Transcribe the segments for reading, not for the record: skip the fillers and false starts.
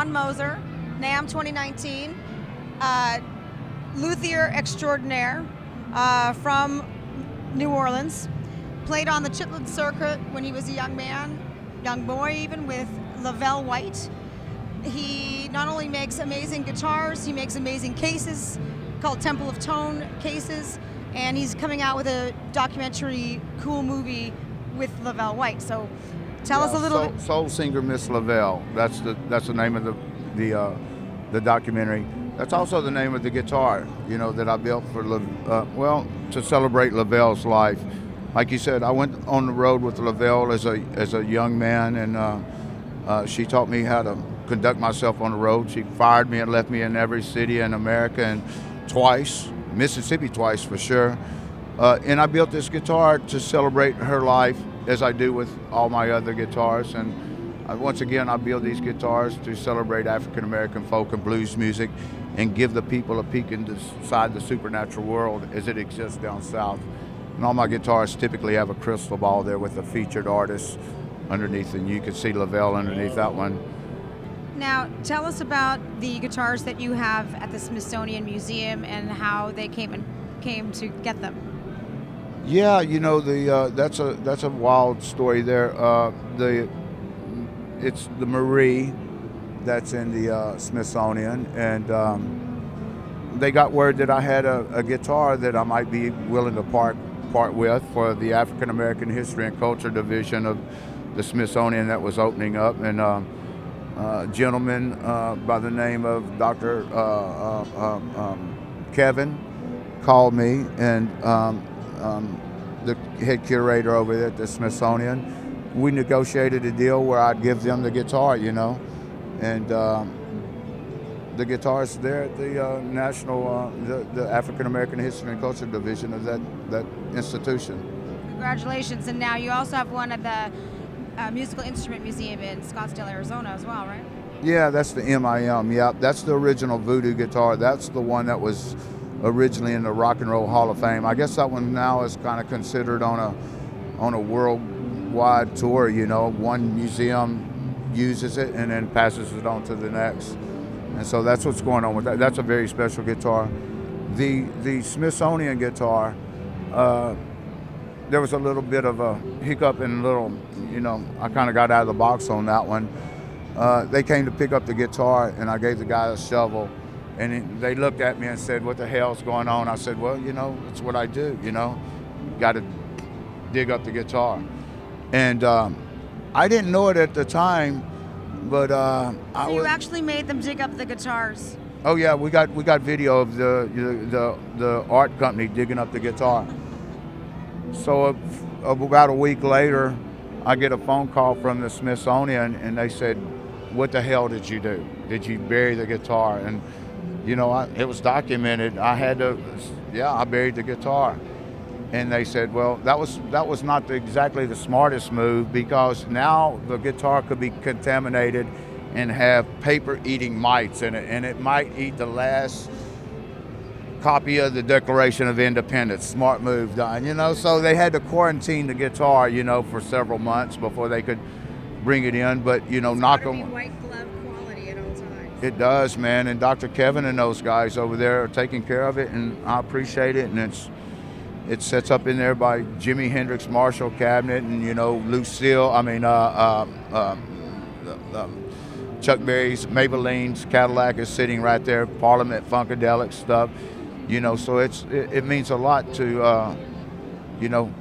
Don Moser, NAMM 2019, luthier extraordinaire from New Orleans. Played on the Chitlin circuit when he was a young man, young boy even, with Lavelle White. He not only makes amazing guitars, he makes amazing cases called Temple of Tone cases, and he's coming out with a documentary, cool movie with Lavelle White. So tell us a little bit. Soul Singer Miss Lavelle. That's the name of the documentary. That's also the name of the guitar, you know, that I built for to celebrate Lavelle's life. Like you said, I went on the road with Lavelle as a young man, and she taught me how to conduct myself on the road. She fired me and left me in every city in America, and twice, Mississippi twice for sure. And I built this guitar to celebrate her life, as I do with all my other guitars. And once again, I build these guitars to celebrate African American folk and blues music, and give the people a peek inside the supernatural world as it exists down south. And all my guitars typically have a crystal ball there with a featured artist underneath, and you can see Lavelle underneath that one. Now, tell us about the guitars that you have at the Smithsonian Museum and how they came to get them. Yeah, you know, that's a wild story there. It's the Marie that's in the Smithsonian, and they got word that I had a guitar that I might be willing to part with for the African American History and Culture Division of the Smithsonian that was opening up. And a gentleman by the name of Dr. Kevin called me, and the head curator over there at the Smithsonian. We negotiated a deal where I'd give them the guitar, you know, and the guitar's there at the National, the African American History and Culture Division of that institution. Congratulations! And now you also have one at the Musical Instrument Museum in Scottsdale, Arizona, as well, right? Yeah, that's the MIM. Yeah, that's the original voodoo guitar. That's the one that was originally in the Rock and Roll Hall of Fame. I guess that one now is kind of considered on a worldwide tour. You know, one museum uses it and then passes it on to the next. And so that's what's going on with that. That's a very special guitar. The Smithsonian guitar, there was a little bit of a hiccup and I kind of got out of the box on that one. They came to pick up the guitar, and I gave the guy a shovel, and they looked at me and said, "What the hell's going on?" I said, "Well, you know, it's what I do, you know, got to dig up the guitar." And I didn't know it at the time, but you actually made them dig up the guitars. Oh yeah, we got video of the art company digging up the guitar. So about a week later, I get a phone call from the Smithsonian, and they said, "What the hell did you do? Did you bury the guitar?" And you know, it was documented. I buried the guitar. And they said, well, that was not exactly the smartest move, because now the guitar could be contaminated and have paper-eating mites in it, and it might eat the last copy of the Declaration of Independence. Smart move done, you know. So they had to quarantine the guitar, you know, for several months before they could bring it in. But you know, knock on. White glove quality at all times. It does, man. And Dr. Kevin and those guys over there are taking care of it, and I appreciate it. And it sets up in there by Jimi Hendrix Marshall cabinet, and you know, Chuck Berry's Maybelline's Cadillac is sitting right there. Parliament Funkadelic stuff, you know. So it means a lot to you know,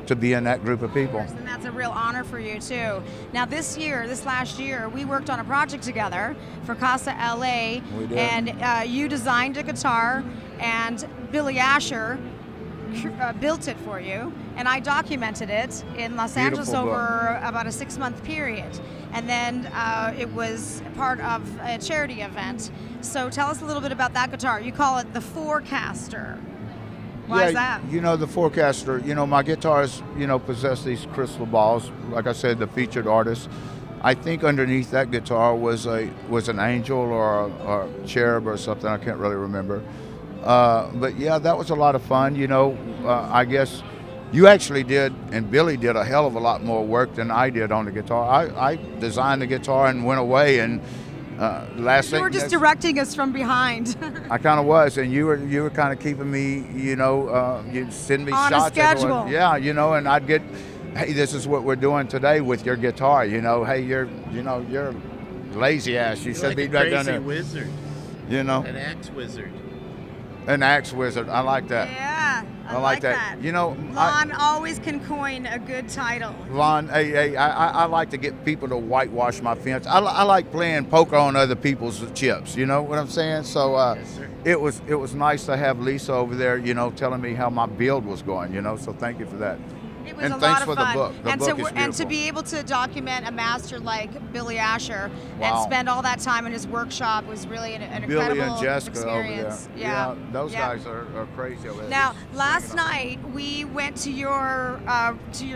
to be in that group of people. And that's a real honor for you too. Now this last year, we worked on a project together for Casa LA, We did. and you designed a guitar, and Billy Asher built it for you, and I documented it in Los Angeles Beautiful over about a 6-month period, and then it was part of a charity event. So tell us a little bit about that guitar. You call it the Forecaster. Why is that? You know, the Forecaster, you know, my guitars, you know, possess these crystal balls. Like I said, the featured artist. I think underneath that guitar was an angel or a cherub or something. I can't really remember. But yeah, that was a lot of fun. You know, I guess you actually did, and Billy did a hell of a lot more work than I did on the guitar. I designed the guitar and went away, and Last You thing, were just directing us from behind. I kind of was, and you were kind of keeping me, you'd send me On a shots everywhere. schedule. Yeah, and I'd get, hey, this is what we're doing today with your guitar. Hey, you're lazy ass. You You're should like be a back crazy down there. wizard, An an axe wizard. axe wizard. I like that. Yeah, I like that. Lon always can coin a good title. Lon, hey, I like to get people to whitewash my fence. I like playing poker on other people's chips. You know what I'm saying? So Yes, sir. it was nice to have Lisa over there, telling me how my build was going. So thank you for that. It was And a thanks lot for of the fun. book. The and book to is and to beautiful. be able to document a master like Billy Asher and Wow. spend all that time in his workshop was really an Billy incredible and Jessica experience. over there. Yeah, those yeah. guys are crazy over there. Now, Just last swinging on. night we went to your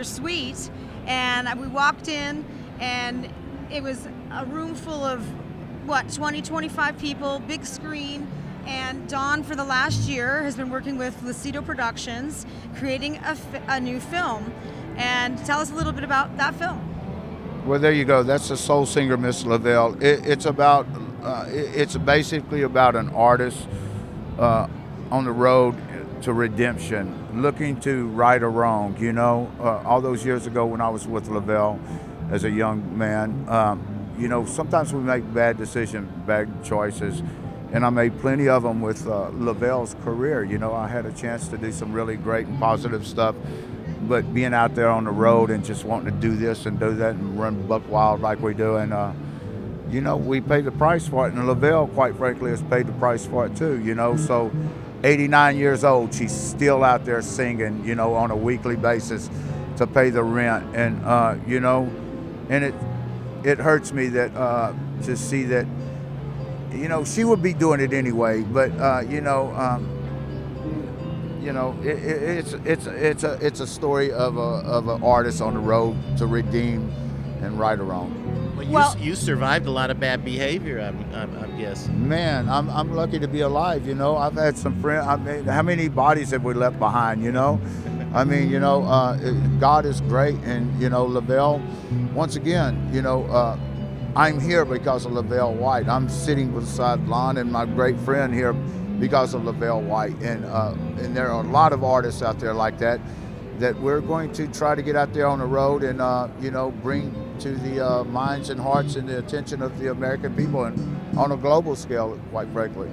suite, and we walked in, and it was a room full of 20, 25 people, big screen. And Don, for the last year, has been working with Lucido Productions, creating a new film. And tell us a little bit about that film. Well, there you go. That's the soul singer, Miss Lavelle. It's about, it's basically about an artist on the road to redemption, looking to right or wrong. All those years ago when I was with Lavelle as a young man, sometimes we make bad decisions, bad choices. And I made plenty of them with Lavelle's career. I had a chance to do some really great and positive stuff. But being out there on the road and just wanting to do this and do that and run buck wild like we do, and we pay the price for it. And Lavelle, quite frankly, has paid the price for it too. So 89 years old, she's still out there singing, on a weekly basis to pay the rent. And and it hurts me that to see that. She would be doing it anyway, but it's a story of an artist on the road to redeem and right or wrong. Well, you survived a lot of bad behavior, I'm guessing. Man, I'm lucky to be alive. I've had some friends. How many bodies have we left behind? God is great, and Lavelle. Once again, I'm here because of Lavelle White. I'm sitting beside Lon and my great friend here because of Lavelle White. And there are a lot of artists out there like that we're going to try to get out there on the road and, bring to the minds and hearts and the attention of the American people and on a global scale, quite frankly.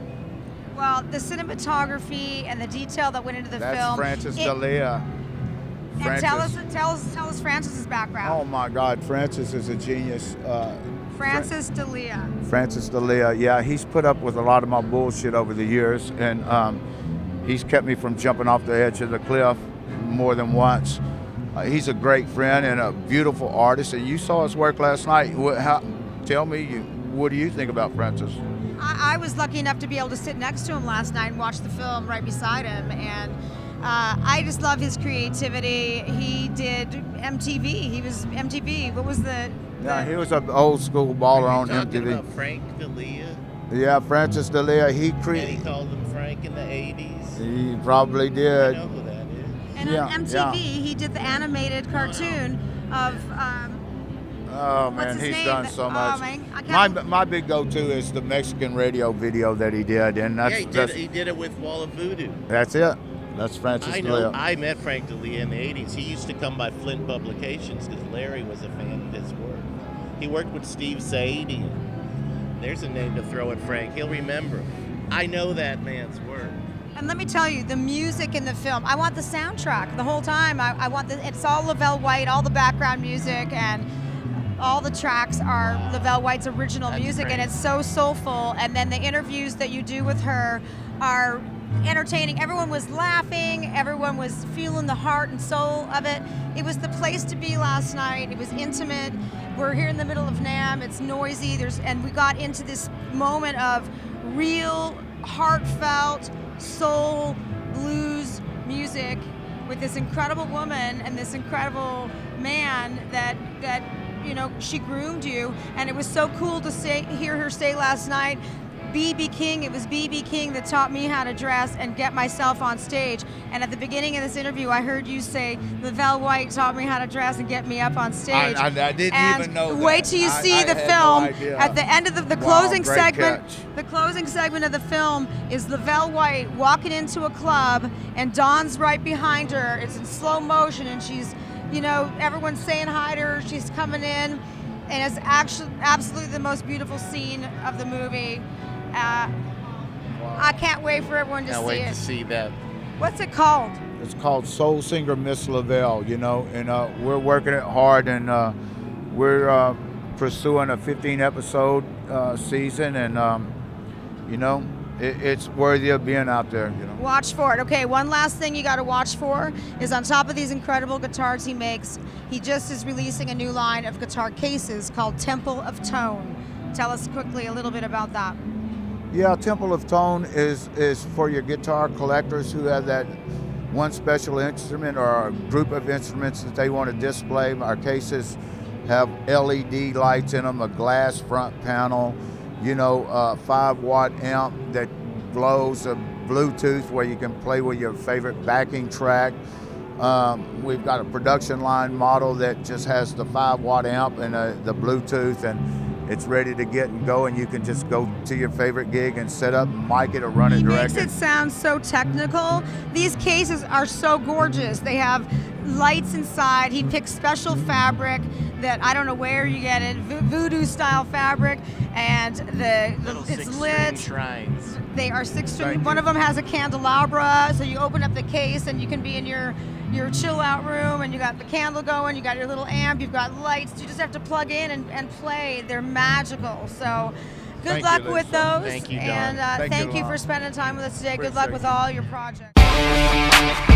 Well, the cinematography and the detail that went into the That's film. Francis D'Elia. And tell us Francis's background. Oh my God, Francis is a genius. Francis D'Elia. Francis D'Elia, yeah, he's put up with a lot of my bullshit over the years, and he's kept me from jumping off the edge of the cliff more than once. He's a great friend and a beautiful artist, and you saw his work last night. Tell me, what do you think about Francis? I was lucky enough to be able to sit next to him last night and watch the film right beside him, and I just love his creativity. He did MTV. He was MTV. What was the Yeah, he was an old school baller on Talking MTV. about Frank D'Elia, Yeah, Francis D'Elia. and he called him Frank in the 80s. He probably I did. know who that is. And Yeah, on MTV, yeah. he did the animated cartoon of. Oh What's man, his he's name? done so Oh, much. man, I can't- My big go-to is the Mexican radio video that he did, and Yeah, that's he did it with Wall of Voodoo. that's it. That's Francis I know. D'Elia. I met Frank D'Elia in the 80s. He used to come by Flint Publications because Larry was a fan of his work. He worked with Steve Saidi. There's a name to throw at Frank. He'll remember him. I know that man's work. And let me tell you, the music in the film, I want the soundtrack the whole time. I want it's all Lavelle White, all the background music, and all the tracks are Lavelle White's original That's music, great. and it's so soulful. And then the interviews that you do with her are entertaining. Everyone was laughing. Everyone was feeling the heart and soul of it. It was the place to be last night. It was intimate. We're here in the middle of NAMM. It's noisy. And we got into this moment of real, heartfelt, soul, blues music with this incredible woman and this incredible man that she groomed you. And it was so cool to hear her say last night, B.B. King. It was B.B. King that taught me how to dress and get myself on stage. And at the beginning of this interview, I heard you say Lavelle White taught me how to dress and get me up on stage. I didn't and even know that. Wait till you see I the had film. no idea. At the end of the Wow, closing great segment, catch. the closing segment of the film is Lavelle White walking into a club, and Don's right behind her. It's in slow motion, and she's, you know, everyone's saying hi to her. She's coming in, and it's actually absolutely the most beautiful scene of the movie. I can't wait for everyone to Can't see wait it. to see that. What's it called? It's called Soul Singer Miss Lavelle, you know, and we're working it hard, and we're pursuing a 15-episode season, and you know, it's worthy of being out there, you know. Watch for it. Okay, one last thing you got to watch for is on top of these incredible guitars he makes, he just is releasing a new line of guitar cases called Temple of Tone. Tell us quickly a little bit about that. Yeah, Temple of Tone is for your guitar collectors who have that one special instrument or a group of instruments that they want to display. Our cases have LED lights in them, a glass front panel, you know, a 5-watt amp that glows, a Bluetooth where you can play with your favorite backing track. We've got a production line model that just has the 5-watt amp and the Bluetooth, and it's ready to get and go, and you can just go to your favorite gig and set up, mic it, or run it He direct. makes it sound so technical. These cases are so gorgeous. They have lights inside. He picks special fabric that I don't know where you get it, voodoo style fabric, and it's lit. Shrines. They are 6 string. Thank One you. of them has a candelabra, so you open up the case and you can be in your chill out room, and you got the candle going, you got your little amp, you've got lights. You just have to plug in and play. They're magical. So good Thank luck you, with Lisa. those. Thank you, Dawn. And Thank you, thank you for Laura. spending time with us today. Good luck Appreciate with it. all your projects.